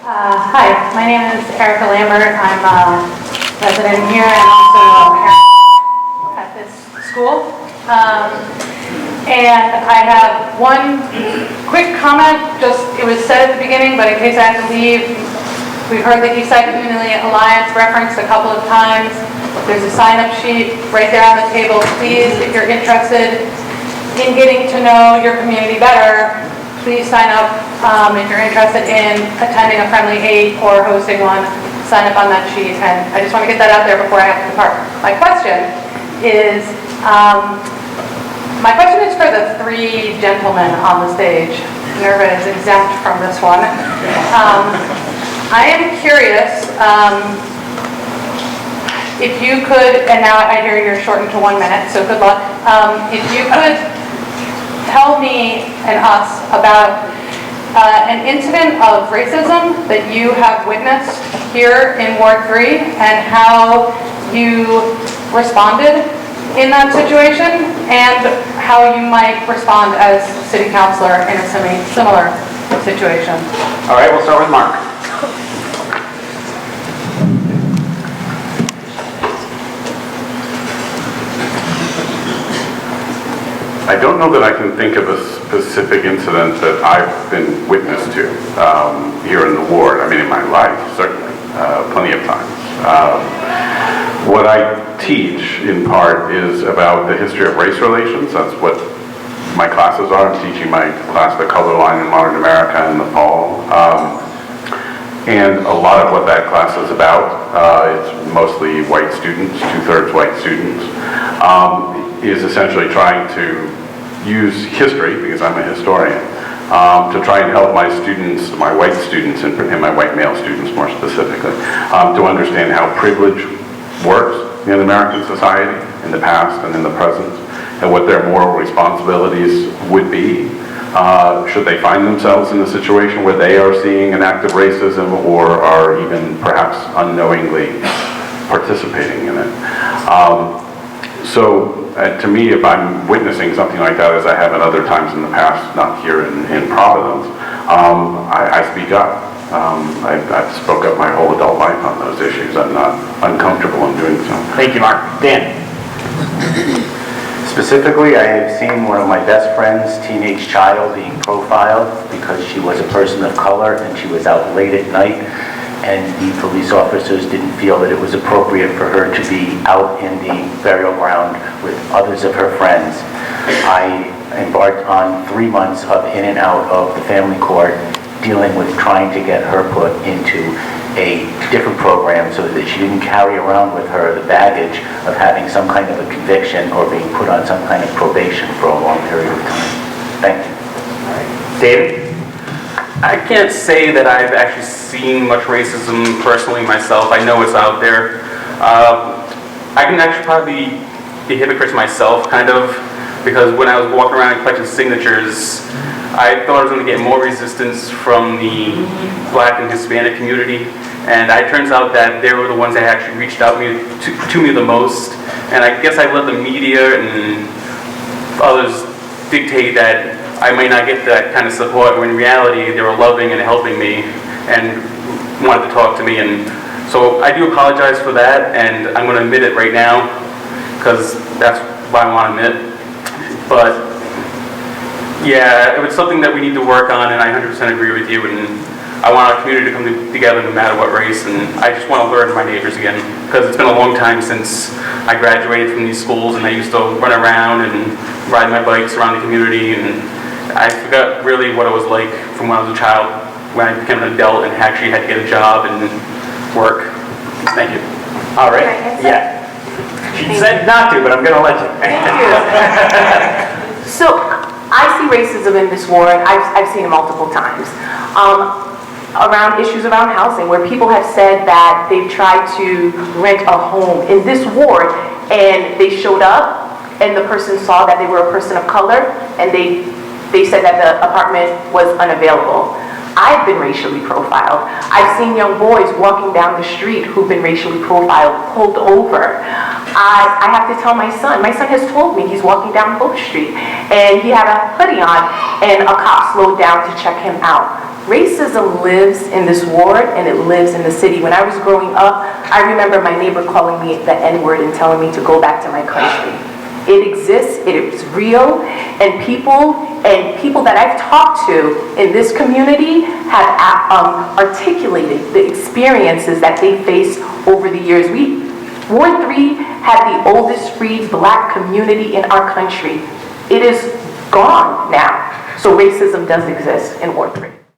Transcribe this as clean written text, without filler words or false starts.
Hi, my name is Erica Lambert. I'm a resident here and also a parent at this school. And I have one quick comment. It was said at the beginning, but in case I have to leave, we've heard the Eastside Community Alliance referenced a couple of times. There's a sign-up sheet right there on the table. Please, if you're interested in getting to know your community better, please sign up. If you're interested in attending a friendly aid or hosting one, sign up on that sheet. And I just want to get that out there before I have to depart. My question is for the three gentlemen on the stage. Minerva is exempt from this one. I am curious if you could, and now I hear you're shortened to 1 minute, so good luck. If you could tell me and us about an incident of racism that you have witnessed here in Ward 3 and how you responded in that situation and how you might respond as city councilor in a similar situation. All right, we'll start with Mark. I don't know that I can think of a specific incident that I've been witness to here in the ward. I mean, in my life, certainly, plenty of times. What I teach, in part, is about the history of race relations. That's what my classes are. I'm teaching my class, The Color Line in Modern America, in the fall. And a lot of what that class is about, it's mostly white students, 2/3 white students, is essentially trying to use history, because I'm a historian, to try and help my students, my white students, and my white male students more specifically, to understand how privilege works in American society in the past and in the present, and what their moral responsibilities would be should they find themselves in a situation where they are seeing an act of racism or are even perhaps unknowingly participating in it. To me, if I'm witnessing something like that, as I have at other times in the past, not here in Providence, I speak up. I've spoke up my whole adult life on those issues. I'm not uncomfortable in doing so. Thank you, Mark. Dan. Specifically, I have seen one of my best friends' teenage child being profiled because she was a person of color and she was out late at night, and the police officers didn't feel that it was appropriate for her to be out in the burial ground with others of her friends. I embarked on 3 months of in and out of the family court dealing with trying to get her put into a different program so that she didn't carry around with her the baggage of having some kind of a conviction or being put on some kind of probation for a long period of time. Thank you. All right. David? I can't say that I've actually seen much racism personally myself. I know it's out there. I can actually probably be hypocrite myself, kind of, because when I was walking around and collecting signatures, I thought I was going to get more resistance from the Black and Hispanic community, and it turns out that they were the ones that actually reached out to me the most. And I guess I let the media and others dictate that I might not get that kind of support, when in reality they were loving and helping me and wanted to talk to me. And so I do apologize for that, and I'm going to admit it right now because that's what I want to admit. But yeah, it was something that we need to work on, and I 100% agree with you. And I want our community to come together no matter what race, and I just want to learn my neighbors again, because it's been a long time since I graduated from these schools, and I used to run around and ride my bikes around the community, and I forgot really what it was like from when I was a child, when I became an adult and actually had to get a job and work. Thank you. All right. Yeah. She said not to, but I'm going to let you. Thank you. So, I see racism in this ward. I've seen it multiple times. Around issues around housing, where people have said that they've tried to rent a home in this ward, and they showed up, and the person saw that they were a person of color, and they said that the apartment was unavailable. I've been racially profiled. I've seen young boys walking down the street who've been racially profiled, pulled over. I have to tell my son has told me he's walking down Hope Street and he had a hoodie on and a cop slowed down to check him out. Racism lives in this ward and it lives in the city. When I was growing up, I remember my neighbor calling me the N-word and telling me to go back to my country. It exists, it is real, and people that I've talked to in this community have articulated the experiences that they faced over the years. Ward 3 had the oldest free Black community in our country. It is gone now. So racism does exist in Ward 3.